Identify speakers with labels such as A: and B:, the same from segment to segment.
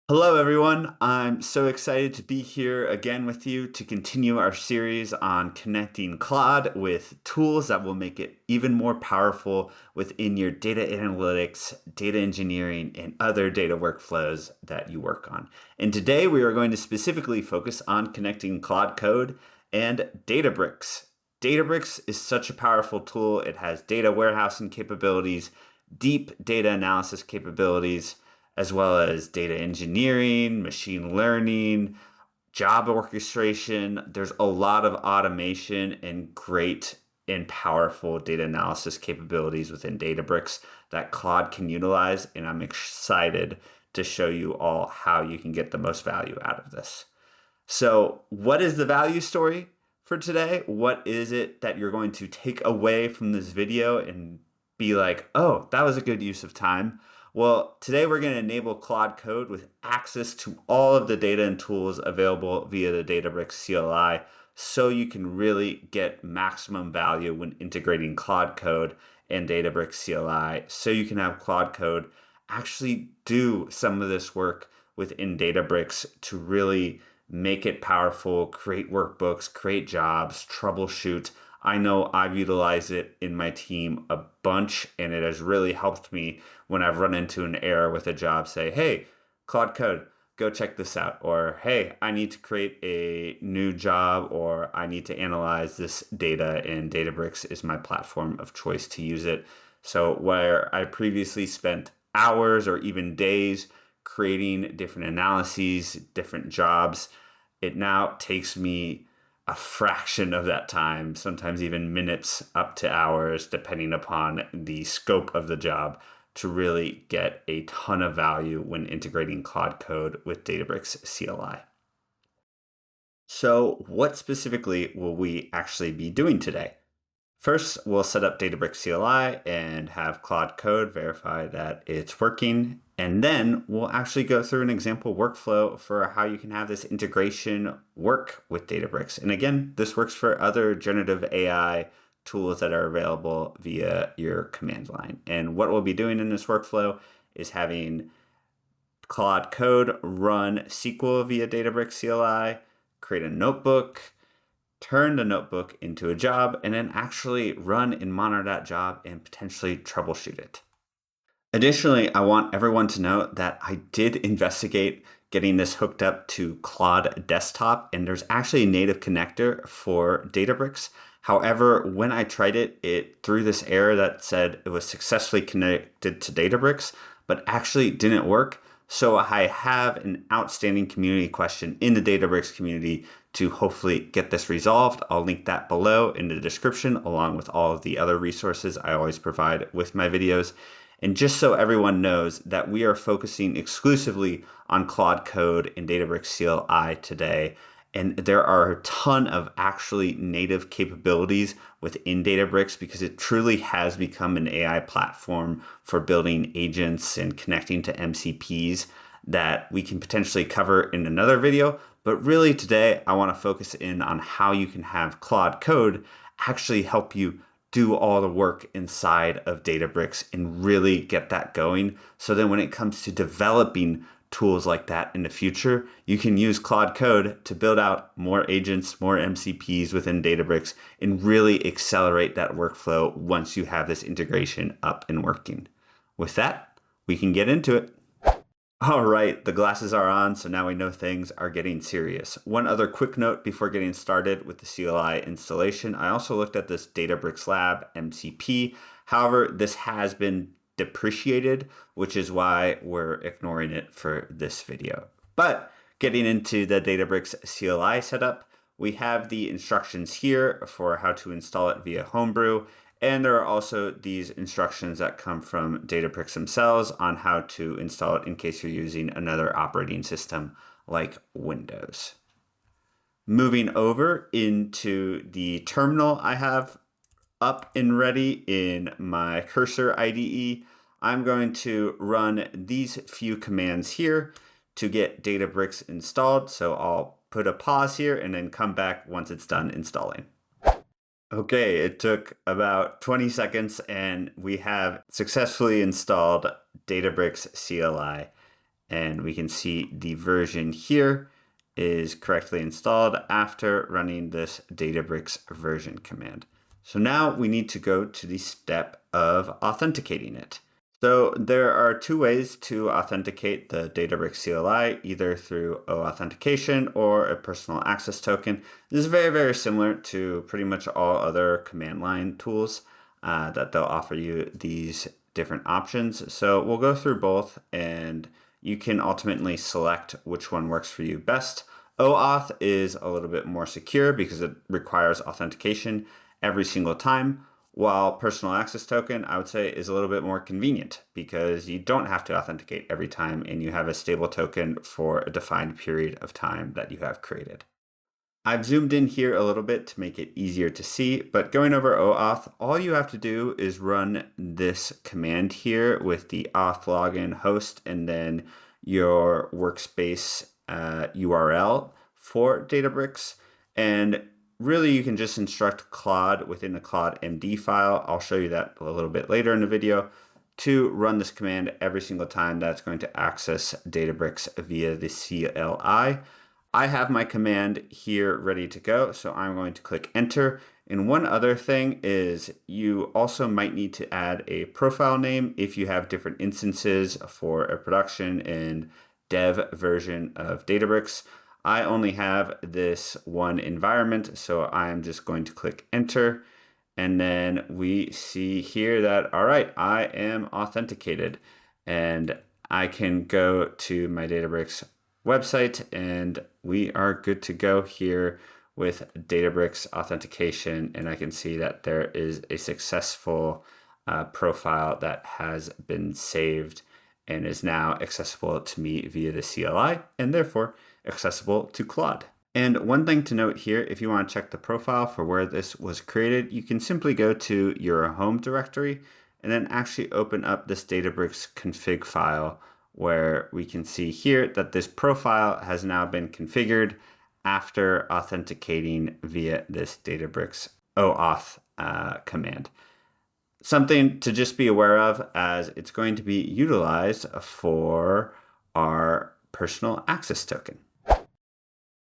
A: Hello, everyone. I'm so excited to be here again with you to continue our series on connecting Claude with tools that will make it even more powerful within your data analytics, data engineering, and other data workflows that you work on. And today we are going to specifically focus on connecting Claude Code and Databricks. Databricks is such a powerful tool. It has data warehousing capabilities, deep data analysis capabilities, as well as data engineering, machine learning, job orchestration. There's a lot of automation and great and powerful data analysis capabilities within Databricks that Claude can utilize, and I'm excited to show you all how you can get the most value out of this. So, what is the value story for today? What is it that you're going to take away from this video and be like, oh, that was a good use of time? Well, today we're going to enable Claude Code with access to all of the data and tools available via the Databricks CLI so you can really get maximum value when integrating Claude Code and Databricks CLI so you can have Claude Code actually do some of this work within Databricks to really make it powerful, create workbooks, create jobs, troubleshoot. I know I've utilized it in my team a bunch, and it has really helped me when I've run into an error with a job. Say, hey, Claude Code, go check this out. Or, hey, I need to create a new job, or I need to analyze this data, and Databricks is my platform of choice to use it. So where I previously spent hours or even days creating different analyses, different jobs, it now takes me a fraction of that time, sometimes even minutes up to hours, depending upon the scope of the job, to really get a ton of value when integrating Claude Code with Databricks CLI. So what specifically will we actually be doing today? First, we'll set up Databricks CLI and have Claude Code verify that it's working. And then we'll actually go through an example workflow for how you can have this integration work with Databricks. And again, this works for other generative AI tools that are available via your command line. And what we'll be doing in this workflow is having Claude Code run SQL via Databricks CLI, create a notebook, turn the notebook into a job, and then actually run and monitor that job and potentially troubleshoot it. Additionally, I want everyone to know that I did investigate getting this hooked up to Claude Desktop, and there's actually a native connector for Databricks. However, when I tried it, it threw this error that said it was successfully connected to Databricks, but actually didn't work. So I have an outstanding community question in the Databricks community to hopefully get this resolved. I'll link that below in the description, along with all of the other resources I always provide with my videos. And just so everyone knows that we are focusing exclusively on Claude Code and Databricks CLI today. And there are a ton of actually native capabilities within Databricks because it truly has become an AI platform for building agents and connecting to MCPs that we can potentially cover in another video. But really today, I want to focus in on how you can have Claude Code actually help you do all the work inside of Databricks and really get that going. So then when it comes to developing tools like that in the future, you can use Claude Code to build out more agents, more MCPs within Databricks, and really accelerate that workflow once you have this integration up and working. With that, we can get into it. All right, the glasses are on, so now we know things are getting serious. One other quick note before getting started with the CLI installation, I also looked at this Databricks Lab MCP. However, this has been depreciated, which is why we're ignoring it for this video. But getting into the Databricks CLI setup, we have the instructions here for how to install it via Homebrew. And there are also these instructions that come from Databricks themselves on how to install it in case you're using another operating system like Windows. Moving over into the terminal I have up and ready in my cursor IDE, I'm going to run these few commands here to get Databricks installed. So I'll put a pause here and then come back once it's done installing. Okay, it took about 20 seconds and we have successfully installed Databricks CLI. And we can see the version here is correctly installed after running this Databricks version command. So now we need to go to the step of authenticating it. So there are two ways to authenticate the Databricks CLI, either through OAuthentication or a personal access token. This is very, very similar to pretty much all other command line tools that they'll offer you these different options. So we'll go through both and you can ultimately select which one works for you best. OAuth is a little bit more secure because it requires authentication every single time, while personal access token, I would say, is a little bit more convenient because you don't have to authenticate every time and you have a stable token for a defined period of time that you have created. I've zoomed in here a little bit to make it easier to see, but going over OAuth, all you have to do is run this command here with the auth login host and then your workspace URL for Databricks. And really, you can just instruct Claude within the CLAUDE.md file. I'll show you that a little bit later in the video to run this command every single time that's going to access Databricks via the CLI. I have my command here ready to go, so I'm going to click enter. And one other thing is you also might need to add a profile name if you have different instances for a production and dev version of Databricks. I only have this one environment, so I'm just going to click enter. And then we see here that, all right, I am authenticated and I can go to my Databricks website and we are good to go here with Databricks authentication. And I can see that there is a successful profile that has been saved and is now accessible to me via the CLI and therefore accessible to Claude. And one thing to note here, if you want to check the profile for where this was created, you can simply go to your home directory and then actually open up this Databricks config file where we can see here that this profile has now been configured after authenticating via this Databricks OAuth command. Something to just be aware of as it's going to be utilized for our personal access token.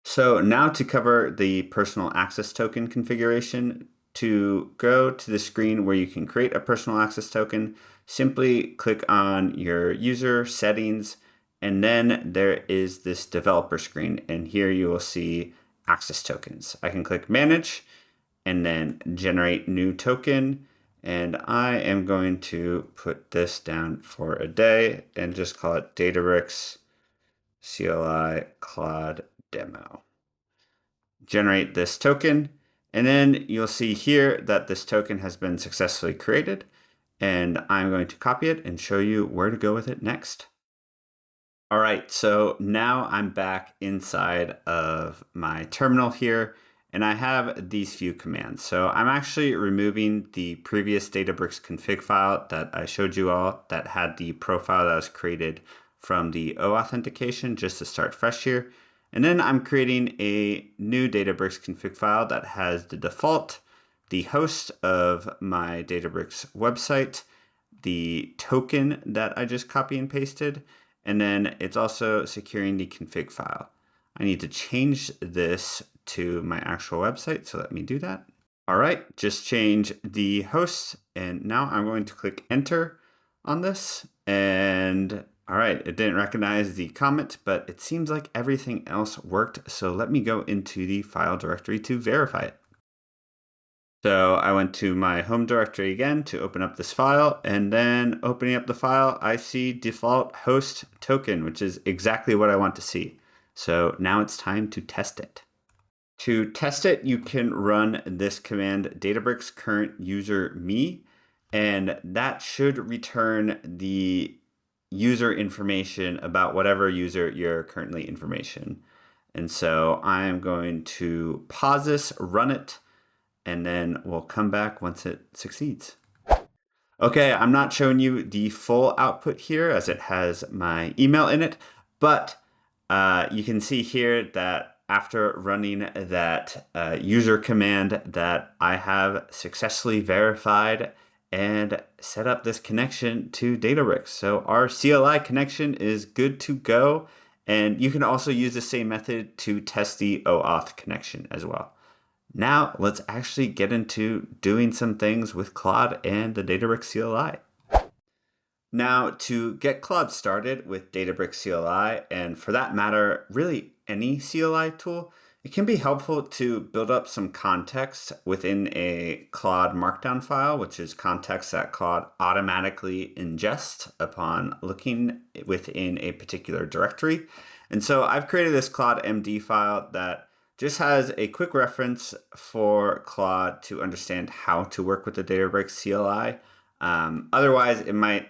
A: So now to cover the personal access token configuration, to go to the screen where you can create a personal access token, simply click on your user settings, and then there is this developer screen. And here you will see access tokens. I can click manage and then generate new token. And I am going to put this down for a day and just call it Databricks CLI Cloud Demo. Generate this token, and then you'll see here that this token has been successfully created, and I'm going to copy it and show you where to go with it next. All right, so now I'm back inside of my terminal here, and I have these few commands. So I'm actually removing the previous Databricks config file that I showed you all that had the profile that was created from the OAuthentication just to start fresh here. And then I'm creating a new Databricks config file that has the default, the host of my Databricks website, the token that I just copy and pasted, and then it's also securing the config file. I need to change this to my actual website, so let me do that. All right, just change the host, and now I'm going to click enter on this, and all right, it didn't recognize the comment, but it seems like everything else worked. So let me go into the file directory to verify it. So I went to my home directory again to open up this file, and then opening up the file, I see default host token, which is exactly what I want to see. So now it's time to test it. To test it, you can run this command Databricks current user me, and that should return the user information about whatever user you're currently information. And so I'm going to pause this, run it, and then we'll come back once it succeeds. Okay, I'm not showing you the full output here as it has my email in it, but you can see here that after running that user command that I have successfully verified and set up this connection to Databricks. So our CLI connection is good to go. And you can also use the same method to test the OAuth connection as well. Now let's actually get into doing some things with Claude and the Databricks CLI. Now, to get Claude started with Databricks CLI, and for that matter, really any CLI tool, it can be helpful to build up some context within a Claude Markdown file, which is context that Claude automatically ingests upon looking within a particular directory. And so I've created this CLAUDE.md file that just has a quick reference for Claude to understand how to work with the Databricks CLI. Otherwise, it might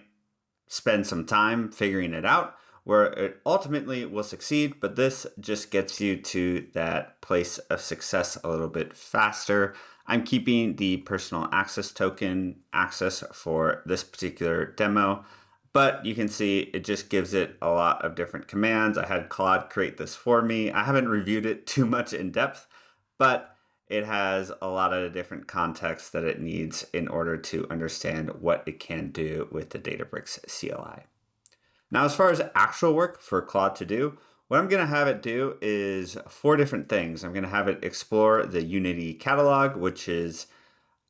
A: spend some time figuring it out where it ultimately will succeed, but this just gets you to that place of success a little bit faster. I'm keeping the personal access token access for this particular demo, but you can see it just gives it a lot of different commands. I had Claude create this for me. I haven't reviewed it too much in depth, but it has a lot of different context that it needs in order to understand what it can do with the Databricks CLI. Now, as far as actual work for Claude to do, what I'm going to have it do is 4 different things. I'm going to have it explore the Unity catalog, which is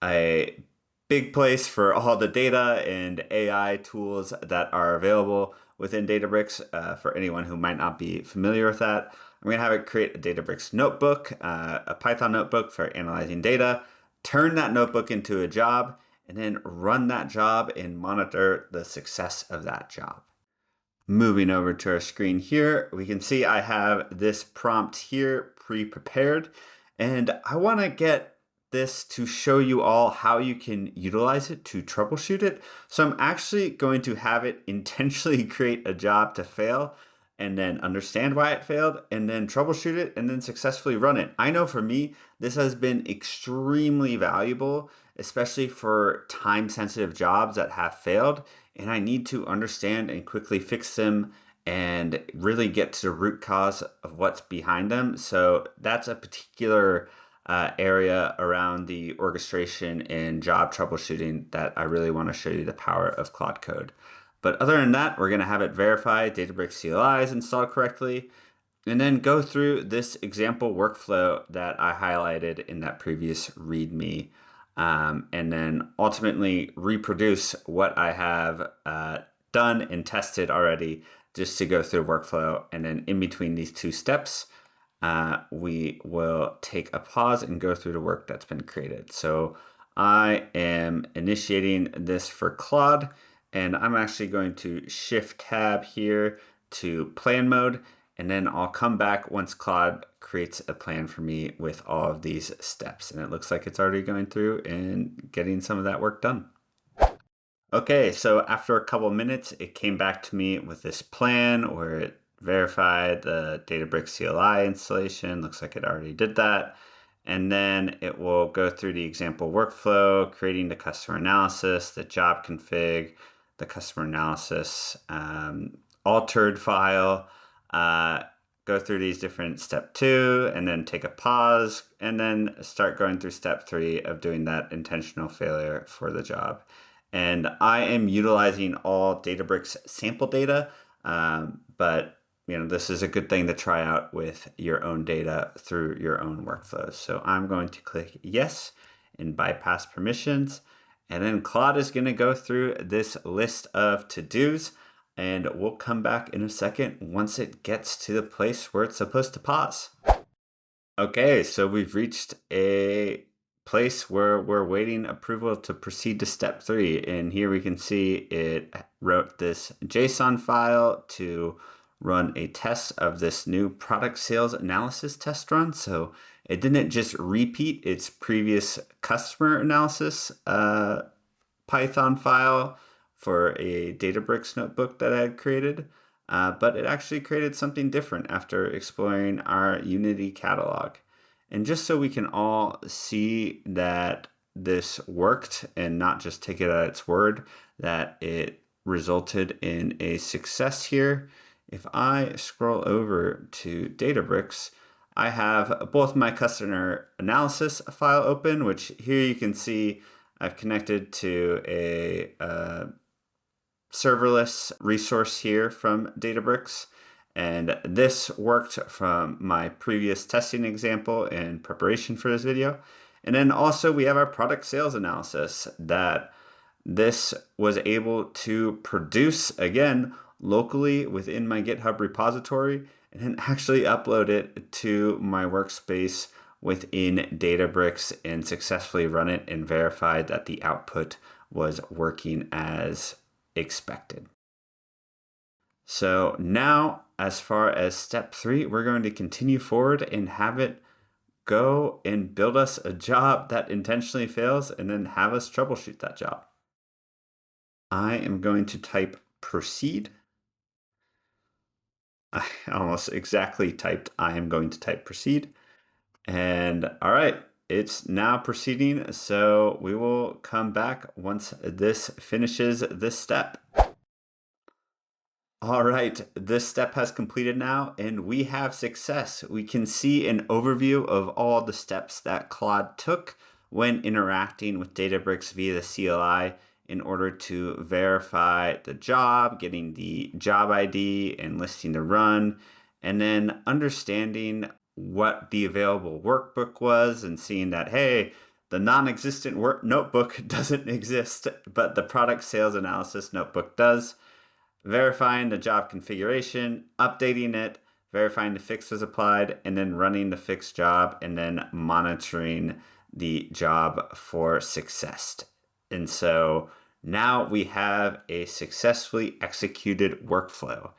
A: a big place for all the data and AI tools that are available within Databricks for anyone who might not be familiar with that. I'm going to have it create a Databricks notebook, a Python notebook for analyzing data, turn that notebook into a job, and then run that job and monitor the success of that job. Moving over to our screen here, we can see I have this prompt here pre-prepared, and I want to get this to show you all how you can utilize it to troubleshoot it. So I'm actually going to have it intentionally create a job to fail and then understand why it failed and then troubleshoot it and then successfully run it. I know for me, this has been extremely valuable, especially for time-sensitive jobs that have failed, and I need to understand and quickly fix them and really get to the root cause of what's behind them. So that's a particular area around the orchestration and job troubleshooting that I really want to show you the power of Claude Code. But other than that, we're going to have it verify Databricks CLI is installed correctly, and then go through this example workflow that I highlighted in that previous README, and then ultimately reproduce what I have done and tested already just to go through workflow. And then in between these 2 steps, we will take a pause and go through the work that's been created. So I am initiating this for Claude, and I'm actually going to Shift Tab here to plan mode, and then I'll come back once Claude creates a plan for me with all of these steps. And it looks like it's already going through and getting some of that work done. Okay, so after a couple of minutes, it came back to me with this plan where it verified the Databricks CLI installation. Looks like it already did that. And then it will go through the example workflow, creating the customer analysis, the job config, the customer analysis, altered file, go through these different step 2, and then take a pause, and then start going through step 3 of doing that intentional failure for the job. And I am utilizing all Databricks sample data, but this is a good thing to try out with your own data through your own workflows. So I'm going to click yes and bypass permissions. And then Claude is going to go through this list of to-dos, and we'll come back in a second once it gets to the place where it's supposed to pause. Okay, so we've reached a place where we're waiting approval to proceed to step 3. And here we can see it wrote this JSON file to run a test of this new product sales analysis test run. So it didn't just repeat its previous customer analysis Python file for a Databricks notebook that I had created, but it actually created something different after exploring our Unity catalog. And just so we can all see that this worked and not just take it at its word, that it resulted in a success here, if I scroll over to Databricks, I have both my customer analysis file open, which here you can see I've connected to a serverless resource here from Databricks. And this worked from my previous testing example in preparation for this video. And then also we have our product sales analysis that this was able to produce, again, locally within my GitHub repository, and then actually upload it to my workspace within Databricks and successfully run it and verify that the output was working as expected. So now, as far as step 3, we're going to continue forward and have it go and build us a job that intentionally fails and then have us troubleshoot that job. I am going to type proceed. I almost exactly typed I am going to type proceed. And all right, it's now proceeding. So we will come back once this finishes this step. All right, this step has completed now, and we have success. We can see an overview of all the steps that Claude took when interacting with Databricks via the CLI in order to verify the job, getting the job ID and listing the run, and then understanding what the available workbook was and seeing that, hey, the non-existent work notebook doesn't exist, but the product sales analysis notebook does. Verifying the job configuration, updating it, verifying the fix was applied, and then running the fixed job, and then monitoring the job for success. And so now we have a successfully executed workflow.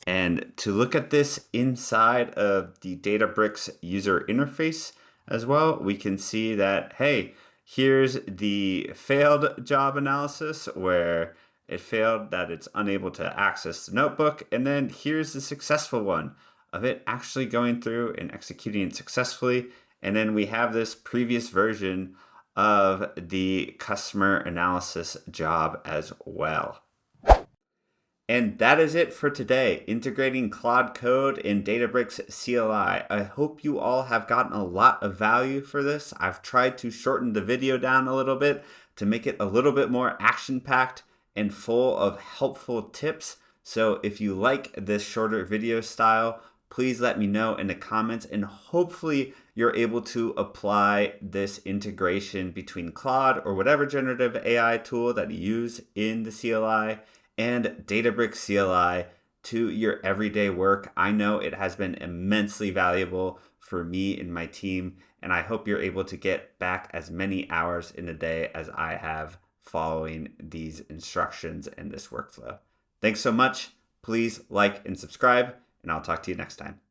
A: And to look at this inside of the Databricks user interface as well, we can see that, hey, here's the failed job analysis where it failed that it's unable to access the notebook. And then here's the successful one of it actually going through and executing it successfully. And then we have this previous version of the customer analysis job as well. And that is it for today, integrating Claude Code in Databricks CLI. I hope you all have gotten a lot of value for this. I've tried to shorten the video down a little bit to make it a little bit more action-packed and full of helpful tips. So if you like this shorter video style, please let me know in the comments, and hopefully you're able to apply this integration between Claude or whatever generative AI tool that you use in the CLI and Databricks CLI to your everyday work. I know it has been immensely valuable for me and my team, and I hope you're able to get back as many hours in a day as I have following these instructions and this workflow. Thanks so much. Please like and subscribe, and I'll talk to you next time.